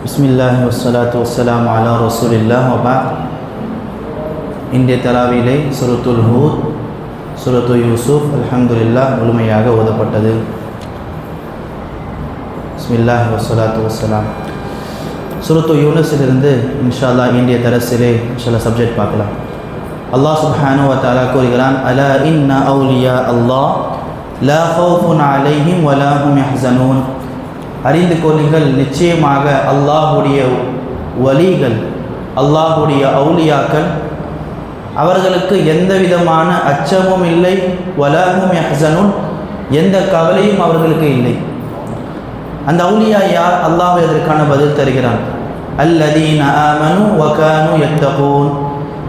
பிஸ்மில்லாஹி வஸ்ஸலாத்து வஸ்ஸலாமு அலா ரசூலில்லாஹ் வபஅத். இன்றைய தராவிலே சூரத்துல் ஹூத், சூரத்து யூசுப் அல்ஹம்துலில்லாஹ் முழுமையாக ஓதப்பட்டது. பிஸ்மில்லாஹி வஸ்ஸலாத்து வஸ்ஸலாம். சூரத்து யூனுஸிலிருந்து இன்ஷா அல்லாஹ் இன்றைய தரசிலே இன்ஷா அல்லாஹ் சப்ஜெக்ட் பார்க்கலாம். அல்லாஹ் சுப்ஹானஹு வ தஆலா கூறுகிறான், அலா இன்ன அவுலியா அல்லாஹ் லா ஹவுஃபுன் அலைஹிம் வலா ஹும் யஹ்ஸனூன். அறிந்து கொள்ளுங்கள், நிச்சயமாக அல்லாஹுடைய வலிகள், அல்லாஹுடைய அவுலியாக்கள், அவர்களுக்கு எந்த விதமான அச்சமும் இல்லை, வலா ஹும் யஹ்ஸனூன், எந்த கவலையும் அவர்களுக்கு இல்லை. அந்த அவுலியா யார்? அல்லாஹ் இதற்கான பதில் தருகிறான். அல்லதீன ஆமனு வ கானூ யத்தகூன்.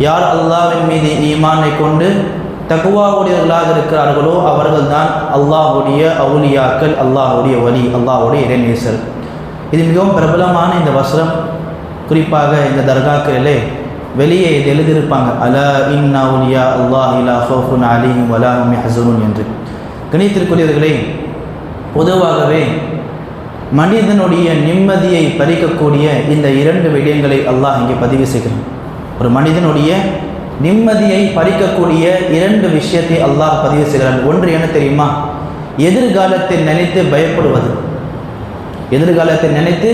யார் அல்லாஹ்வின் மீது ஈமானை கொண்டு தக்வாவுடையவர்களாக இருக்கிறார்களோ அவர்கள்தான் அல்லாஹுடைய அவுலியாக்கள், அல்லாஹுடைய வலி, அல்லாஹுடைய இறைநேசர். இது மிகவும் பிரபலமான இந்த வசனம். குறிப்பாக இந்த தர்காக்களிலே வெளியே இது எழுதியிருப்பாங்க, அலா இன்ன அவுலியா அல்லாஹ் லா ஹவுஃபுன் அலைஹிம் வலா ஹும் யஹ்ஸனூன் என்று. கணித்திற்குரியவர்களே, பொதுவாகவே மனிதனுடைய நிம்மதியை பறிக்கக்கூடிய இந்த இரண்டு விடயங்களை அல்லாஹ் இங்கே பதிவு செய்கிறான். ஒரு மனிதனுடைய நிம்மதியை பறிக்கக்கூடிய இரண்டு விஷயத்தை அல்லாஹ் பதிவு செய்கிறான். ஒன்று என்ன தெரியுமா? எதிர்காலத்தை நினைத்து பயப்படுவது, எதிர்காலத்தை நினைத்து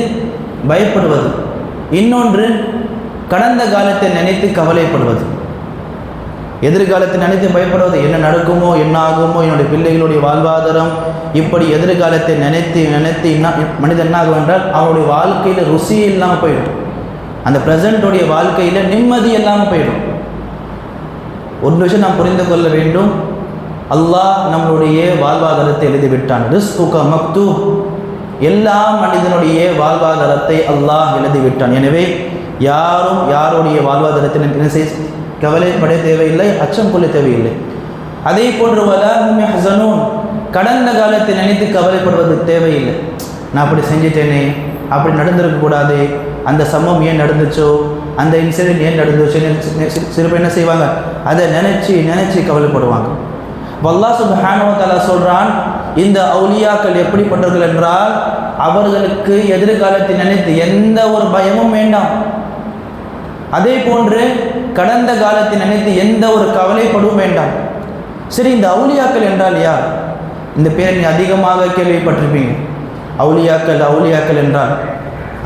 பயப்படுவது. இன்னொன்று கடந்த காலத்தை நினைத்து கவலைப்படுவது. எதிர்காலத்தை நினைத்து பயப்படுவது, என்ன நடக்குமோ, என்ன ஆகுமோ, என்னுடைய பிள்ளைகளுடைய வாழ்வாதாரம், இப்படி எதிர்காலத்தை நினைத்து நினைத்து மனிதன் என்ன ஆகும் என்றால் அவனுடைய வாழ்க்கையில் ருசி இல்லாமல் போயிடும். அந்த ப்ரெசண்ட்டுடைய வாழ்க்கையில் நிம்மதி இல்லாமல் போயிடும். ஒரு விஷயம் நாம் புரிந்து கொள்ள வேண்டும், அல்லாஹ் நம்மளுடைய வாழ்வாதாரத்தை எழுதிவிட்டான். ரிஸ்குக மக்தூப், எல்லா மனிதனுடைய வாழ்வாதாரத்தை அல்லாஹ் எழுதிவிட்டான். எனவே யாரும் யாருடைய வாழ்வாதாரத்தை கவலைப்பட தேவையில்லை, அச்சம் கொள்ள தேவையில்லை. அதே போன்று வலா ஹும் யஹ்ஸனூன், கடந்த காலத்தை நினைத்து கவலைப்படுவது தேவையில்லை. நான் அப்படி செஞ்சிட்டேனே, அப்படி நடந்திருக்கக்கூடாது, அந்த சம்பவம் ஏன் நடந்துச்சோ, அந்த இன்சிடென்ட் ஏன் நடந்துச்சோ, சில பேர் என்ன செய்வாங்க, அதை நினச்சி நினச்சி கவலைப்படுவாங்க. அல்லாஹ் சுப்ஹானஹு வ தஆலா சொல்கிறான், இந்த அவுலியாக்கள் எப்படிப்பட்டவர்கள் என்றால் அவர்களுக்கு எதிர்காலத்தை நினைத்து எந்த ஒரு பயமும் வேண்டாம். அதே போன்று கடந்த காலத்தை நினைத்து எந்த ஒரு கவலைப்படவும் வேண்டாம். சரி, இந்த அவுலியாக்கள் என்றால் யார்? இந்த பேரை நீங்கள் அதிகமாக கேள்விப்பட்டிருப்பீங்க. அவுலியாக்கள் அவுலியாக்கள் என்றால்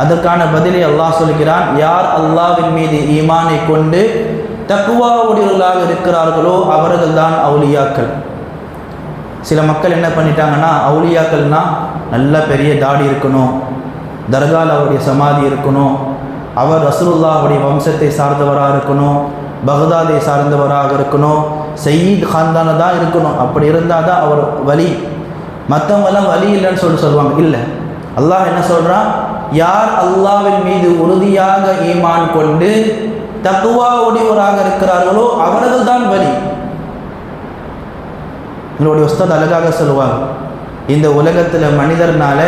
அதற்கான பதிலை அல்லாஹ் சொல்கிறான், யார் அல்லாஹ்வின் மீது ஈமானை கொண்டு தக்வாவுடையவர்களாக இருக்கிறார்களோ அவர்கள்தான் அவுலியாக்கள். சில மக்கள் என்ன பண்ணிட்டாங்கன்னா, அவுலியாக்கள்னா நல்ல பெரிய தாடி இருக்கணும், தர்காவில் அவருடைய சமாதி இருக்கணும், அவர் ரசூலுல்லாஹுடைய வம்சத்தை சார்ந்தவராக இருக்கணும், பகதாதை சார்ந்தவராக இருக்கணும், சயீத் கான்தான தான் இருக்கணும், அப்படி இருந்தால் தான் அவர் வலி, மற்றவங்கெல்லாம் வலி இல்லைன்னு சொல்லுவாங்க. இல்லை, அல்லாஹ் என்ன சொல்கிறான், யார் அல்லாஹ்வின் மீது உறுதியாக ஈமான் கொண்டு தக்வா உடையவராக இருக்கிறார்களோ அவர்கள் தான் வலி. எங்களுடைய உஸ்தாத் அழகாக சொல்லுவாங்க, இந்த உலகத்தில் மனிதர்னால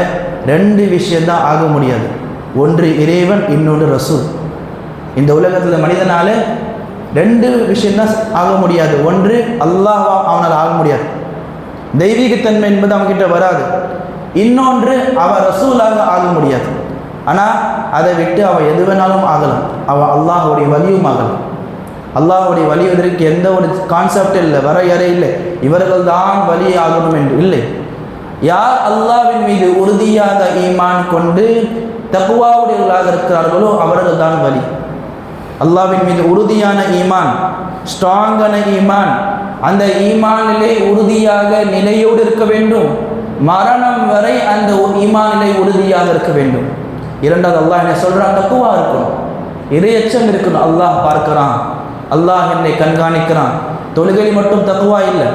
ரெண்டு விஷயந்தான் ஆக முடியாது, ஒன்று இறைவன், இன்னொன்று ரசூல். இந்த உலகத்தில் மனிதனால ரெண்டு விஷயந்தான் ஆக முடியாது. ஒன்று அல்லாஹ், அவனால் ஆக முடியாது, தெய்வீகத்தன்மை என்பது அவன்கிட்ட வராது. இன்னொன்று அவன் ரசூலாக ஆக முடியாது. ஆனால் அதை விட்டு அவன் எது வேணாலும் ஆகலாம், அவன் அல்லாஹுடைய வலியும் ஆகலாம். அல்லாஹுடைய வலிவதற்கு எந்த ஒரு கான்செப்ட் இல்லை, வரையறை இல்லை, இவர்கள் தான் வலி ஆகணும் என்று இல்லை. யார் அல்லாஹ்வின் மீது உறுதியாக ஈமான் கொண்டு தக்வாவுடையவர்களாக இருக்கிறார்களோ அவர்கள் தான் வலி. அல்லாஹ்வின் மீது உறுதியான ஈமான், ஸ்ட்ராங்கான ஈமான், அந்த ஈமானிலே உறுதியாக நிலையோடு இருக்க வேண்டும். மரணம் வரை அந்த ஈமானிலே உறுதியாக இருக்க வேண்டும். இரண்டாவது அல்லாஹ் என்ன சொல்கிறான், தக்வா இருக்கணும், இறையச்சம் இருக்கணும். அல்லாஹ் பார்க்கிறான், அல்லாஹ் என்னை கண்காணிக்கிறான். தொழுகை மட்டும் தக்வா இல்லை,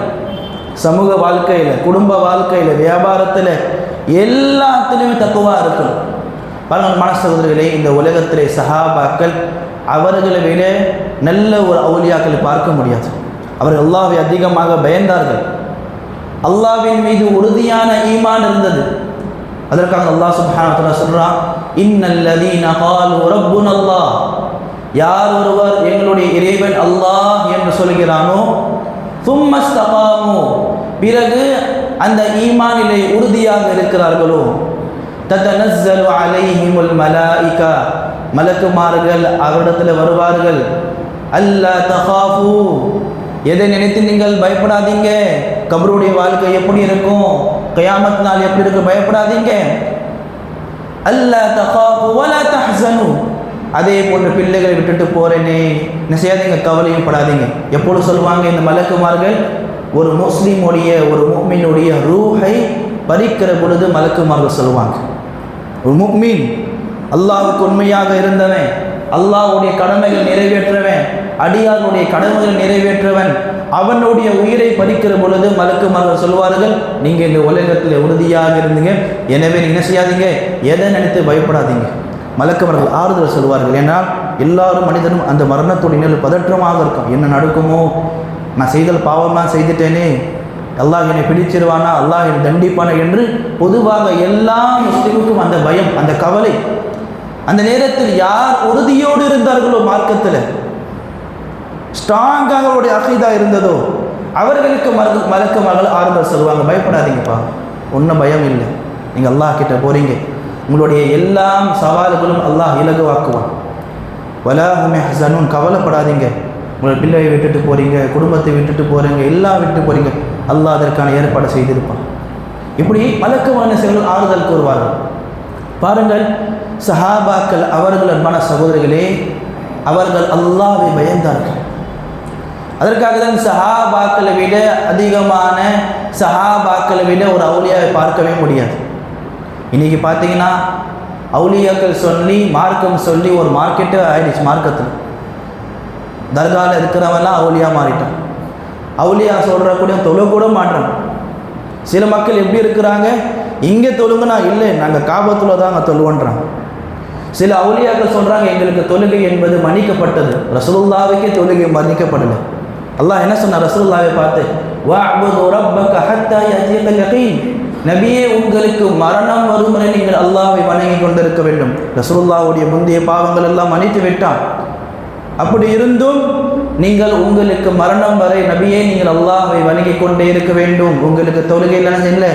சமூக வாழ்க்கையில், குடும்ப வாழ்க்கையில், வியாபாரத்தில், எல்லாத்திலுமே தக்வா இருக்கணும். பாருங்கள் மன சகோதரர்களே, இந்த உலகத்திலே சஹாபாக்கள் அவர்களை விட நல்ல ஒரு அவுலியாக்களை பார்க்க முடியாது. அவர்கள் அல்லாஹ்வை அதிகமாக பயந்தார்கள், அல்லாஹ்வின் மீது உறுதியான ஈமான் இருந்தது. அதற்காக அல்லாஹ் சுப்ஹானஹு வ தஆலா சொல்றான், இன்னல்லதீன காலு ரப்புனல்லாஹ், யார் ஒருவர் எங்களுடைய இறைவன் அல்லாஹ் என்று சொல்கிறானோ, தும்மஸ்தகாமு, பிறகு அந்த ஈமானிலே உறுதியாக இருக்கிறார்களோ, தத்தனஸ்ஸலு அலைஹிமுல் மலாயிகா, மலக்குமார்கள் அவரிடத்தில் வருவார்கள். அல்லா தகாஃபு, எதை நினைத்து நீங்கள் பயப்படாதீங்க, கபருடைய வாழ்க்கை எப்படி இருக்கும், கியாமத் நாள் எப்படி இருக்கு, பயப்படாதீங்க. அல்லா தகாஃபு வலா தஹ்ஸனு, அதே போன்ற பிள்ளைகளை விட்டுட்டு போறேனே, என்ன செய்யாதீங்க, கவலையும் படாதீங்க. எப்பொழுது சொல்லுவாங்க இந்த மலக்குமார்கள்? ஒரு முஸ்லீமுடைய ஒரு முஃமினுடைய ரூஹை பறிக்கிற பொழுது மலக்குமார்கள் சொல்லுவாங்க. ஒரு முஃமின் அல்லாஹ்வுக்கு உண்மையாக இருந்தவன், அல்லாஹ்வுடைய கடமைகள் நிறைவேற்றவன், அடியார்களுடைய கடமைகள் நிறைவேற்றவன், அவனுடைய உயிரை பறிக்கிற பொழுது மலக்குமார்கள் சொல்வார்கள், நீங்கள் இந்த உலகத்தில் உறுதியாக இருந்தீங்க, எனவே என்ன செய்யாதீங்க, எதை நினைத்து பயப்படாதீங்க. மலக்குமார்கள் ஆறுதல் சொல்வார்கள். ஏன்னால் எல்லாரும் மனிதனும் அந்த மரணத்துடைய நிலை பதற்றமாக இருக்கும். என்ன நடக்குமோ, நான் செய்தல் பாவமாக செய்துட்டேனே, அல்லாஹ் என்னை பிடிச்சிருவானா, அல்லாஹ் என்னை தண்டிப்பானா என்று பொதுவாக எல்லா முஸ்லிமுக்கும் அந்த பயம், அந்த கவலை. அந்த நேரத்தில் யார் உறுதியோடு இருந்தார்களோ, மார்க்கத்தில் ஸ்ட்ராங்காக அவருடைய அகீதா இருந்ததோ, அவர்களுக்கு மலக்குமார்கள் ஆறுதல் சொல்லுவாங்க, பயப்படாதீங்கப்பா, ஒன்றும் பயம் இல்லை, நீங்கள் அல்லாஹ் கிட்ட போகிறீங்க, உங்களுடைய எல்லா சவால்களும் அல்லாஹ் இலகுவாக்குவான். வலா ஹும் யஹ்ஸனூன், கவலைப்படாதீங்க, உங்களை பிள்ளையை விட்டுட்டு போகிறீங்க, குடும்பத்தை விட்டுட்டு போகிறீங்க, எல்லாம் விட்டு போகிறீங்க, அல்லாஹ் அதற்கான ஏற்பாடு செய்திருப்பான். இப்படி மலக்குமார்கள் ஆறுதல் கூறுவார்கள். பாருங்கள், சஹாபாக்கள் அவர்கள் அன்பான சகோதரிகளே, அவர்கள் அல்லாஹ்வை பயந்தார்கள். அதற்காக தான் சஹாபாக்களை விட அதிகமான சஹாபாக்களை விட ஒரு அவுலியாவை பார்க்கவே முடியாது. இன்றைக்கி பார்த்தீங்கன்னா அவுலியாக்கள் சொல்லி மார்க்கம் சொல்லி ஒரு மார்க்கெட்டு ஆயிடுச்சு. மார்க்கத்தில் தர்காவில் இருக்கிறவெல்லாம் அவுலியா மாறிட்டான். அவுலியா சொல்கிற கூட தொழுக மாட்டான். சில மக்கள் எப்படி இருக்கிறாங்க, இங்கே தொழுங்கன்னா இல்லை, நாங்கள் காபத்தில் தான் அங்கே தொழுவோன்றாங்க. சில அவுலியாக்கள் சொல்கிறாங்க, எங்களுக்கு தொழுகை என்பது மன்னிக்கப்பட்டது, ரசூலுல்லாஹ்வுக்கே தொழுகை மன்னிக்கப்படலை. அல்லாஹ் என்ன சொன்னார் ரசூலுல்லாஹ்வை பார்த்து? வஅ்புது ரப்பக ஹத்தா யஅதியகல் யகீன், நபியே உங்களுக்கு மரணம் வரும் வரை நீங்கள் அல்லாஹ்வை வணங்கி கொண்டிருக்க வேண்டும். ரசூலுல்லாஹ்வுடைய முந்தைய பாவங்கள் எல்லாம் மன்னித்து விட்டான். அப்படி இருந்தும் நீங்கள் உங்களுக்கு மரணம் வரை நபியே நீங்கள் அல்லாஹ்வை வணங்கி கொண்டே இருக்க வேண்டும். உங்களுக்கு தொழுகையில் இல்லை,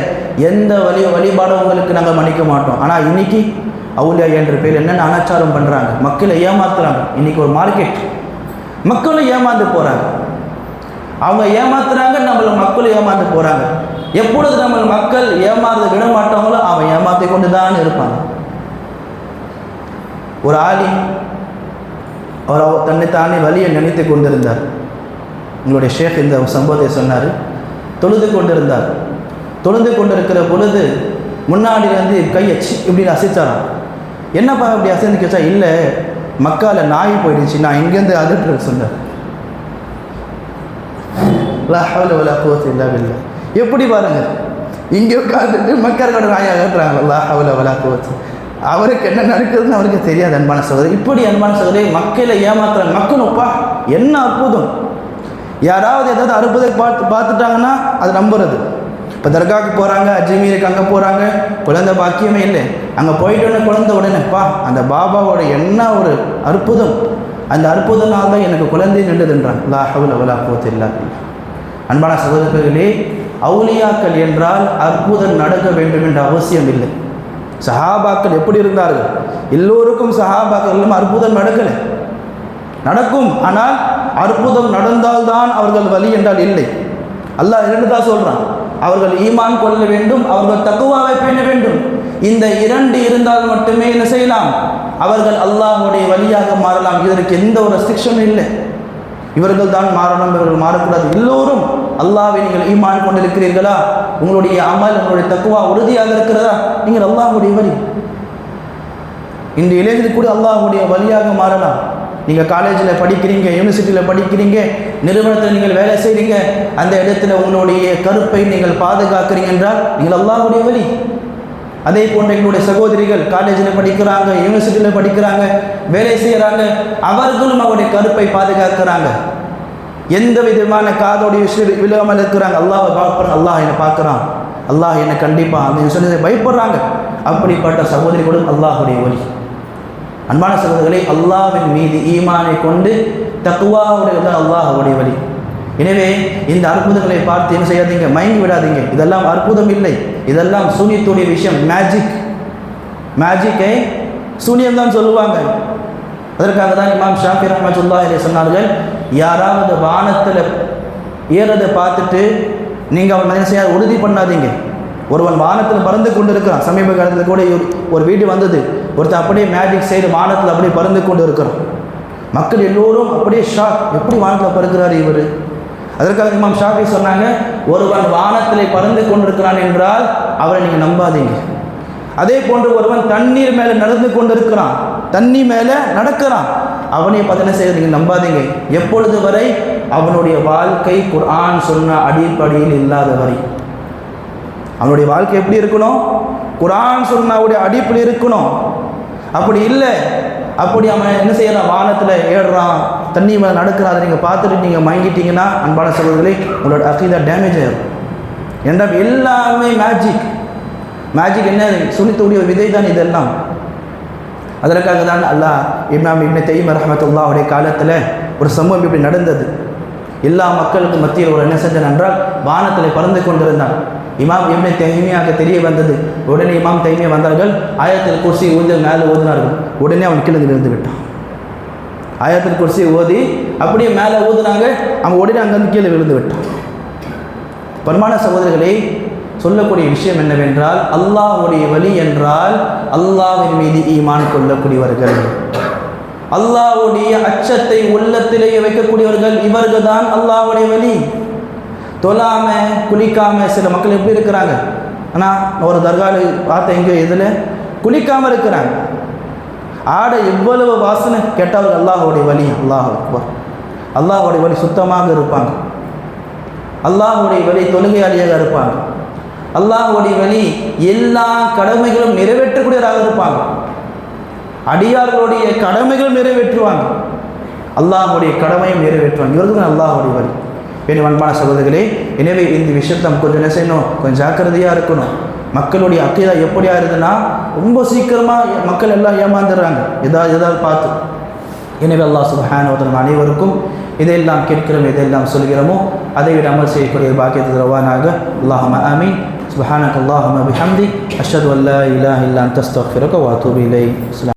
எந்த வழிபாடும் உங்களுக்கு நாங்கள் மன்னிக்க மாட்டோம். ஆனால் இன்னைக்கு அவுலியா என்ற பேர் என்னென்ன அனாச்சாரம் பண்ணுறாங்க, மக்களை ஏமாத்துறாங்க. இன்றைக்கி ஒரு மார்க்கெட், மக்களும் ஏமாந்து போகிறாங்க. அவங்க ஏமாத்துறாங்க, நம்மளை மக்களும் ஏமாந்து போகிறாங்க. எப்பொழுது நம்ம மக்கள் ஏமாறுறதை விட மாட்டாங்களோ அவன் ஏமாற்றி கொண்டு தான் இருப்பாங்க. ஒரு ஆளி அவர் தன்னைத்தானே வலியை நினைத்து கொண்டிருந்தார். உங்களுடைய ஷேக் இந்த சம்பவத்தை சொன்னார். தொழுது கொண்டிருந்தார். தொழுது கொண்டிருக்கிற பொழுது முன்னாடி வந்து கையை இப்படி அசைச்சாராம். என்னப்பா இப்படி அசைந்து கேச்சா, இல்லை மக்கால நாய் போயிடுச்சு, நான் இங்கேருந்து அதட்டு சொன்னார். லா ஹவ்ல வலா குவத்த இல்லா பில்லாஹ். எப்படி பாருங்க, இங்கே உட்காந்துட்டு மக்களோட நாயை அகற்றுறாங்க. லா ஹவ்ல வலா குவத்த. அவருக்கு என்ன நடக்குதுன்னு அவருக்கு தெரியாது. அன்பான சகோதரி, இப்படி அன்பான சகோதரி மக்களை ஏமாத்துறாங்க. மக்களும்ப்பா என்ன அற்புதம், யாராவது ஏதாவது அற்புதம் பார்த்துட்டாங்கன்னா அது நம்புறது. இப்போ தர்காவுக்கு போகிறாங்க, அஜ்மீருக்கு அங்கே போகிறாங்க, குழந்தை பாக்கியமே இல்லை, அங்கே போயிட்டோன்னே குழந்தை உடனேப்பா அந்த பாபாவோட என்ன ஒரு அற்புதம், அந்த அற்புதனால தான் எனக்கு குழந்தை நின்றுதுன்றாங்க. லா ஹவ்ல வலா குவத்த இல்லா பில்லாஹ். அன்பான சகோதரர்களே, அவுலியாக்கள் என்றால் அற்புதம் நடக்க வேண்டும் என்ற அவசியம் இல்லை. சஹாபாக்கள் எப்படி இருந்தார்கள், எல்லோருக்கும் சஹாபாக்கள் எல்லாம் அற்புதம் நடக்கலை, நடக்கும். ஆனால் அற்புதம் நடந்தால்தான் அவர்கள் வலி என்றால் இல்லை. அல்லாஹ் இரண்டு தான் சொல்கிறான், அவர்கள் ஈமான் கொள்ள வேண்டும், அவர்கள் தக்குவாவை பேண வேண்டும். இந்த இரண்டு இருந்தால் மட்டுமே என்ன செய்யலாம், அவர்கள் அல்லாஹ்வுடைய வழியாக மாறலாம். இதற்கு எந்த ஒரு ரெஸ்ட்ரிக்ஷனும் இல்லை. இவர்கள் தான் மாறணும், இவர்கள் மாறக்கூடாது. எல்லோரும் அல்லாஹ்வை நீங்கள் ஈமான் கொண்டிருக்கிறீர்களா, உங்களுடைய அமல் உங்களுடைய தக்குவா உறுதியாக இருக்கிறதா, நீங்கள் அல்லாஹ்வுடைய வழி. இந்த இளைஞர்கள் கூட அல்லாஹ்வுடைய வழியாக மாறலாம். நீங்கள் காலேஜில் படிக்கிறீங்க, யூனிவர்சிட்டியில் படிக்கிறீங்க, நிறுவனத்தில் நீங்கள் வேலை செய்கிறீங்க, அந்த இடத்துல உங்களுடைய கருப்பை நீங்கள் பாதுகாக்கிறீங்க என்றால் நீங்கள் அல்லாஹ்வுடைய வழி. அதே போன்ற எங்களுடைய சகோதரிகள் காலேஜில் படிக்கிறாங்க, யூனிவர்சிட்டியில் படிக்கிறாங்க, வேலை செய்கிறாங்க, அவர்களும் அவருடைய கருப்பை பாதுகாக்கிறாங்க. எந்த விதமான காதோடைய விஷயம் விழுகாமல் இருக்கிறாங்க. அல்லாஹ்வை பார்க்குறாங்க, அல்லாஹ் என்னை பார்க்குறான், அல்லாஹ் என்னை கண்டிப்பான் அப்படின்னு சொல்லி பயப்படுறாங்க. அப்படிப்பட்ட சகோதரிகளும் அல்லாஹ்வுடைய வழி. அன்பான சகோதரர்களே, அல்லாஹ்வின் மீது ஈமானை கொண்டு தக்வாவுடைய அல்லாஹ்வுடைய வழி. எனவே இந்த அற்புதங்களை பார்த்து என்ன செய்யாதீங்க, மயங்கி விடாதீங்க. இதெல்லாம் அற்புதம் இல்லை, இதெல்லாம் சூனியத்துடைய விஷயம், மேஜிக். மேஜிக்கை சூனியம் தான் சொல்லுவாங்க. அதற்காக தான் இமாம் ஷாஃபி ரஹ்மத்துல்லாஹி அலைஹி சொன்னார்கள், யாராவது வானத்தில் ஏறதை பார்த்துட்டு நீங்கள் அவன் என்ன செய்ய உறுதி பண்ணாதீங்க. ஒருவன் வானத்தில் பறந்து கொண்டு இருக்கிறான். சமீப காலத்தில் கூட ஒரு வீடியோ வந்தது, ஒருத்தர் அப்படியே மேஜிக் செய்து வானத்தில் அப்படியே பறந்து கொண்டு இருக்கிறான். மக்கள் எல்லோரும் அப்படியே ஷாக், எப்படி வானத்தில் பறக்கிறார் இவர். அதற்காக இமாம் ஷாஃபி சொன்னாங்க, ஒருவன் வானத்தில் பறந்து கொண்டிருக்கிறான் என்றால் அவரை நீங்கள் நம்பாதீங்க. அதே போன்று ஒருவன் தண்ணீர் மேலே நடந்து கொண்டு இருக்கிறான், தண்ணி மேலே நடக்கிறான், அவனை பதின செய்ய நீங்கள் நம்பாதீங்க. எப்பொழுது வரை அவனுடைய வாழ்க்கை குர்ஆன் சொன்ன அடிப்படையில் இல்லாத வரை. அவனுடைய வாழ்க்கை எப்படி இருக்கணும்? குர்ஆன் சொன்னவுடைய அடிப்படை இருக்கணும். அப்படி இல்லை, அப்படி அவன் என்ன செய்யறான், வானத்தில் ஏறுறான், தண்ணி மேலே நடக்கிறான், அதை நீங்கள் பார்த்துட்டு நீங்கள் மயங்கிட்டீங்கன்னா அன்பான சகோதரர்களே உங்களோட அகீதா டேமேஜ் ஆகிடும். என்றால் எல்லாமே மேஜிக். மேஜிக் என்ன, சுனித்துடைய விதை தான் இதெல்லாம். அதற்காக தான் அல்லாஹ் இமாம் இப்னு தைமிய்யா ரஹ்மத்துல்லாஹி அலைஹி காலத்தில் ஒரு சம்பவம் இப்படி நடந்தது. எல்லா மக்களுக்கும் மத்தியில் ஒரு என்ன செஞ்சான் என்றால் வானத்தில் பறந்து கொண்டிருந்தான். இமாம் இப்னு தைமிய்யாவுக்கு தெரிய வந்தது. உடனே இமாம் தைமிய்யா வந்தார்கள், ஆயத்துல் குர்சி ஊதி மேலே ஓதினார்கள். உடனே அவன் கீழே விழுந்து விட்டான். ஆயத்துல் குர்சி ஓதி அப்படியே மேலே ஊதுனாங்க, அவன் உடனே அங்கேருந்து கீழே விழுந்து விட்டான். பரமான சகோதரர்களை சொல்லக்கூடிய விஷயம் என்னவென்றால், அல்லாஹ்வுடைய வலி என்றால் அல்லாஹ்வின் மீது ஈமான் கொள்ளக்கூடியவர்கள், அல்லாஹ்வுடைய அச்சத்தை உள்ளத்திலேயே வைக்கக்கூடியவர்கள், இவர்கள் தான் அல்லாஹ்வுடைய வலி. தொழாம குளிக்காமல் சில மக்கள் எப்படி இருக்கிறாங்க, ஆனால் ஒரு தர்காவில் பார்த்த எங்கே இதில் குளிக்காமல் இருக்கிறாங்க. ஆடை எவ்வளவு வாசனை கேட்டால் அல்லாஹ்வுடைய வலி. அல்லாஹ் அக்பர். அல்லாஹ்வுடைய வலி சுத்தமாக இருப்பாங்க. அல்லாஹ்வுடைய வலி தொழுகையாளியாக இருப்பாங்க. அல்லாஹ்வுடைய வலி எல்லா கடமைகளும் நிறைவேற்றக்கூடியவராக இருப்பாங்க. அடியார்களுடைய கடமைகளும் நிறைவேற்றுவாங்க, அல்லாஹ்வுடைய கடமையும் நிறைவேற்றுவாங்க. இவர்கள் அல்லாஹ்வுடைய வலி. என் அன்பான சகோதரர்களே, எனவே இந்த விஷயத்தை நம்ம கொஞ்சம் என்ன செய்யணும், கொஞ்சம் ஜாக்கிரதையாக இருக்கணும். மக்களுடைய அக்கீதா எப்படியா இருக்குதுன்னா, ரொம்ப சீக்கிரமாக மக்கள் எல்லாம் ஏமாந்துடுறாங்க ஏதாவது பார்த்து. எனவே அல்லாஹ் சுப்ஹானஹு வ தஆலா அனைவருக்கும் இதையெல்லாம் கேட்கிறோம், இதையெல்லாம் சொல்கிறோமோ அதை விட அமல் செய்யக்கூடிய பாக்கியத்தை தருவானாக. அல்லாஹும்ம ஆமீன். சுப்ஹானக அல்லாஹும்ம பிஹம்திக் அஷ்ஹது அன் லா இலாஹா இல்லா அன்த அஸ்தக்ஃபிருக வ அத்தூபு இலைக்.